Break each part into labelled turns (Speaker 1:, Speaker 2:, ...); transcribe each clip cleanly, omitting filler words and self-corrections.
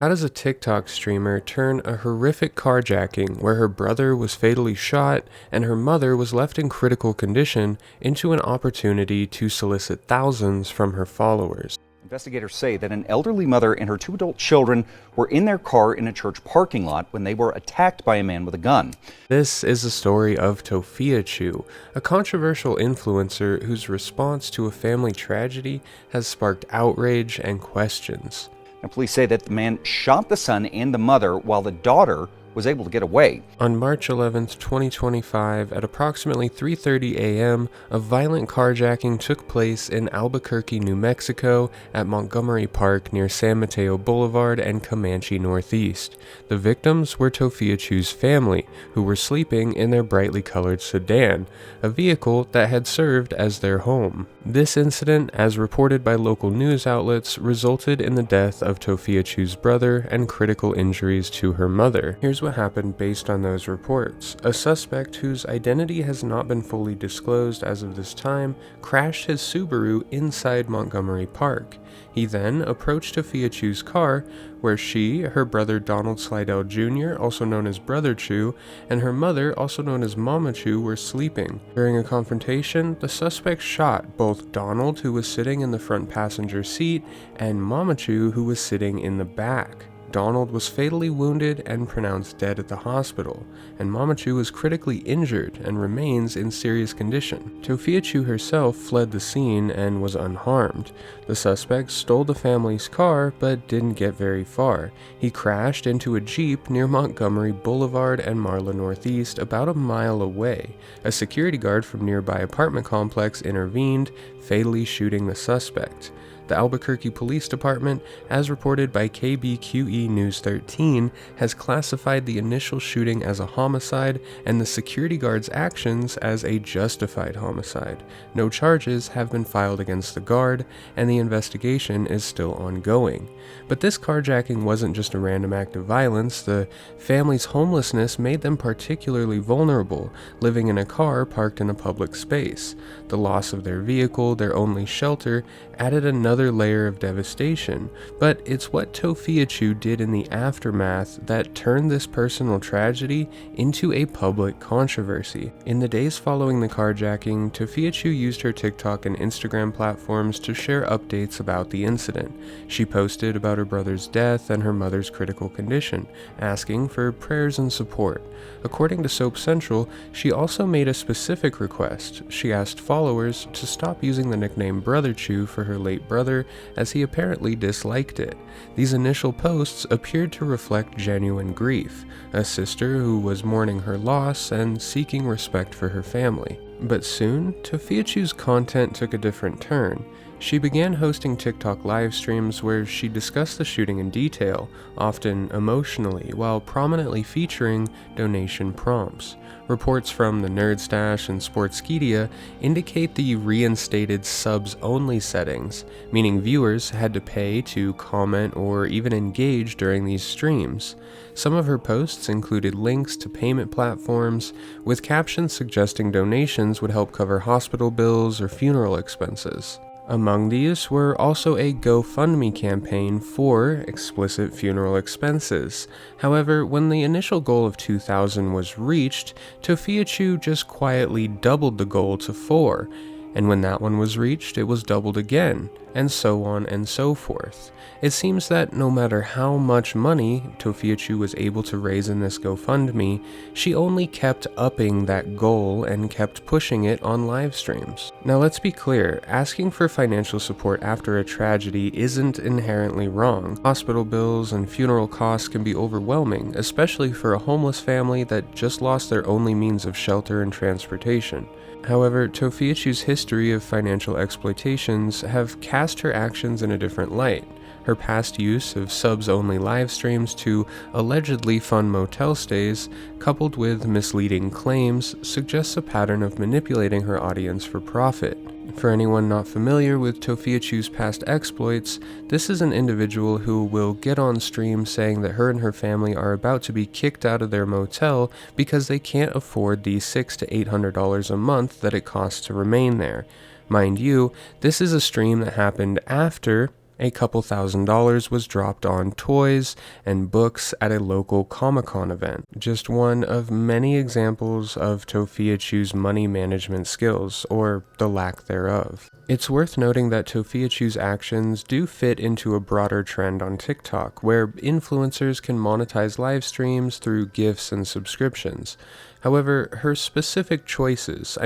Speaker 1: How does a TikTok streamer turn a horrific carjacking where her brother was fatally shot and her mother was left in critical condition into an opportunity to solicit thousands from her followers?
Speaker 2: Investigators say that an elderly mother and her two adult children were in their car in a church parking lot when they were attacked by a man with a gun.
Speaker 1: This is the story of Tophiachu, a controversial influencer whose response to a family tragedy has sparked outrage and questions.
Speaker 2: Now, police say that the man shot the son and the mother while the daughter was able to get away.
Speaker 1: On March 11th, 2025, at approximately 3:30 a.m., a violent carjacking took place in Albuquerque, New Mexico, at Montgomery Park near San Mateo Boulevard and Comanche Northeast. The victims were Tophiachu's family, who were sleeping in their brightly colored sedan, a vehicle that had served as their home. This incident, as reported by local news outlets, resulted in the death of Tophiachu's brother and critical injuries to her mother. Here's what happened based on those reports. A suspect whose identity has not been fully disclosed as of this time crashed his Subaru inside Montgomery Park. He then approached Tophiachu's car, where she, her brother Donald Slidell Jr., also known as Brother Chu, and her mother, also known as Mama Chu, were sleeping. During a confrontation, the suspect shot both Donald, who was sitting in the front passenger seat, and Mama Chu, who was sitting in the back. Donald was fatally wounded and pronounced dead at the hospital, and Mama Chu was critically injured and remains in serious condition. Tophiachu herself fled the scene and was unharmed. The suspect stole the family's car but didn't get very far. He crashed into a Jeep near Montgomery Boulevard and Marla Northeast, about a mile away. A security guard from nearby apartment complex intervened, fatally shooting the suspect. The Albuquerque Police Department, as reported by KBQE News 13, has classified the initial shooting as a homicide and the security guard's actions as a justified homicide. No charges have been filed against the guard, and the investigation is still ongoing. But this carjacking wasn't just a random act of violence. The family's homelessness made them particularly vulnerable, living in a car parked in a public space. The loss of their vehicle, their only shelter, added another layer of devastation, but it's what Tophiachu did in the aftermath that turned this personal tragedy into a public controversy. In the days following the carjacking, Tophiachu used her TikTok and Instagram platforms to share updates about the incident. She posted about her brother's death and her mother's critical condition, asking for prayers and support. According to Soap Central, she also made a specific request. She asked followers to stop using the nickname Brother Chu for her late brother, as he apparently disliked it. These initial posts appeared to reflect genuine grief, a sister who was mourning her loss and seeking respect for her family. But soon, Tophiachu's content took a different turn. She began hosting TikTok live streams where she discussed the shooting in detail, often emotionally, while prominently featuring donation prompts. Reports from the Nerd Stash and Sportskeeda indicate the reinstated subs-only settings, meaning viewers had to pay to comment or even engage during these streams. Some of her posts included links to payment platforms, with captions suggesting donations would help cover hospital bills or funeral expenses. Among these were also a GoFundMe campaign for explicit funeral expenses. However, when the initial goal of 2,000 was reached, Tophiachu just quietly doubled the goal to 4, and when that one was reached, it was doubled again, and so on and so forth. It seems that no matter how much money Tophiachu was able to raise in this GoFundMe, she only kept upping that goal and kept pushing it on live streams. Now let's be clear, asking for financial support after a tragedy isn't inherently wrong. Hospital bills and funeral costs can be overwhelming, especially for a homeless family that just lost their only means of shelter and transportation. However, Tophiachu's history of financial exploitations have cast her actions in a different light. Her past use of subs-only live streams to allegedly fund motel stays, coupled with misleading claims, suggests a pattern of manipulating her audience for profit. For anyone not familiar with Tophiachu's past exploits, this is an individual who will get on stream saying that her and her family are about to be kicked out of their motel because they can't afford the $600 to $800 a month that it costs to remain there. Mind you, this is a stream that happened after A couple $1,000s was dropped on toys and books at a local Comic-Con event. Just one of many examples of Tophiachu's money management skills, or the lack thereof. It's worth noting that Tophiachu's actions do fit into a broader trend on TikTok, where influencers can monetize live streams through gifts and subscriptions. However, her specific choices,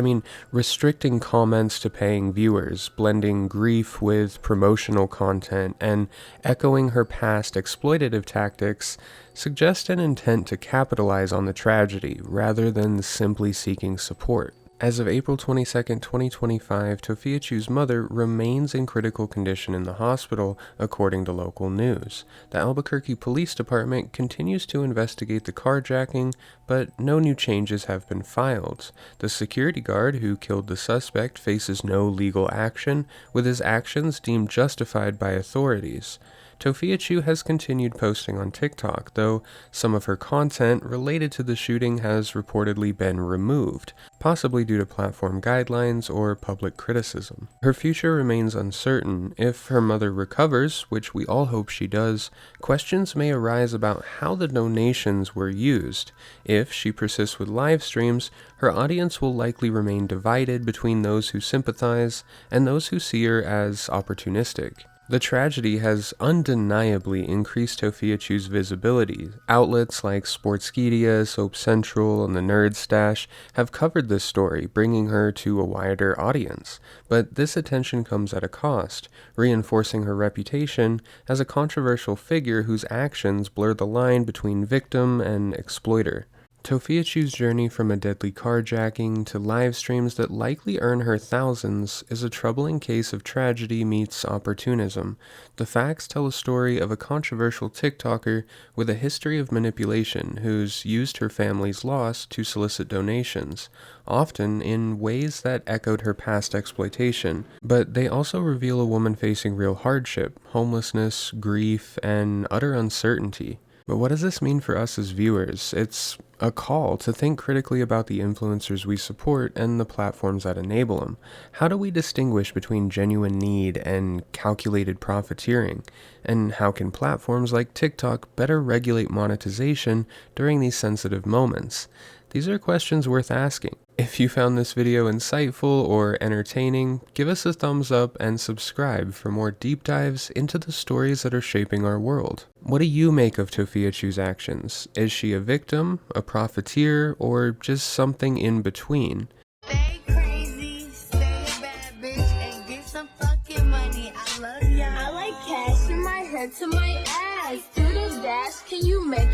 Speaker 1: restricting comments to paying viewers, blending grief with promotional content, and echoing her past exploitative tactics, suggest an intent to capitalize on the tragedy rather than simply seeking support. As of April 22, 2025, Tophiachu's mother remains in critical condition in the hospital, according to local news. The Albuquerque Police Department continues to investigate the carjacking, but no new changes have been filed. The security guard who killed the suspect faces no legal action, with his actions deemed justified by authorities. Tophiachu has continued posting on TikTok, though some of her content related to the shooting has reportedly been removed, possibly due to platform guidelines or public criticism. Her future remains uncertain. If her mother recovers, which we all hope she does, questions may arise about how the donations were used. If she persists with live streams, her audience will likely remain divided between those who sympathize and those who see her as opportunistic. The tragedy has undeniably increased Tophiachu's visibility. Outlets like Sportskeeda, Soap Central, and the Nerd Stash have covered this story, bringing her to a wider audience. But this attention comes at a cost, reinforcing her reputation as a controversial figure whose actions blur the line between victim and exploiter. Tophiachu's journey from a deadly carjacking to live streams that likely earn her thousands is a troubling case of tragedy meets opportunism. The facts tell a story of a controversial TikToker with a history of manipulation who's used her family's loss to solicit donations, often in ways that echoed her past exploitation, but they also reveal a woman facing real hardship, homelessness, grief, and utter uncertainty. But what does this mean for us as viewers? It's a call to think critically about the influencers we support and the platforms that enable them. How do we distinguish between genuine need and calculated profiteering? And how can platforms like TikTok better regulate monetization during these sensitive moments? These are questions worth asking. If you found this video insightful or entertaining, give us a thumbs up and subscribe for more deep dives into the stories that are shaping our world. What do you make of Tophiachu's actions? Is she a victim, a profiteer, or just something in between?
Speaker 3: Stay crazy, stay a bad bitch, and get some fucking money. I love ya. I like cash in my head to my ass. Do the dash, can you make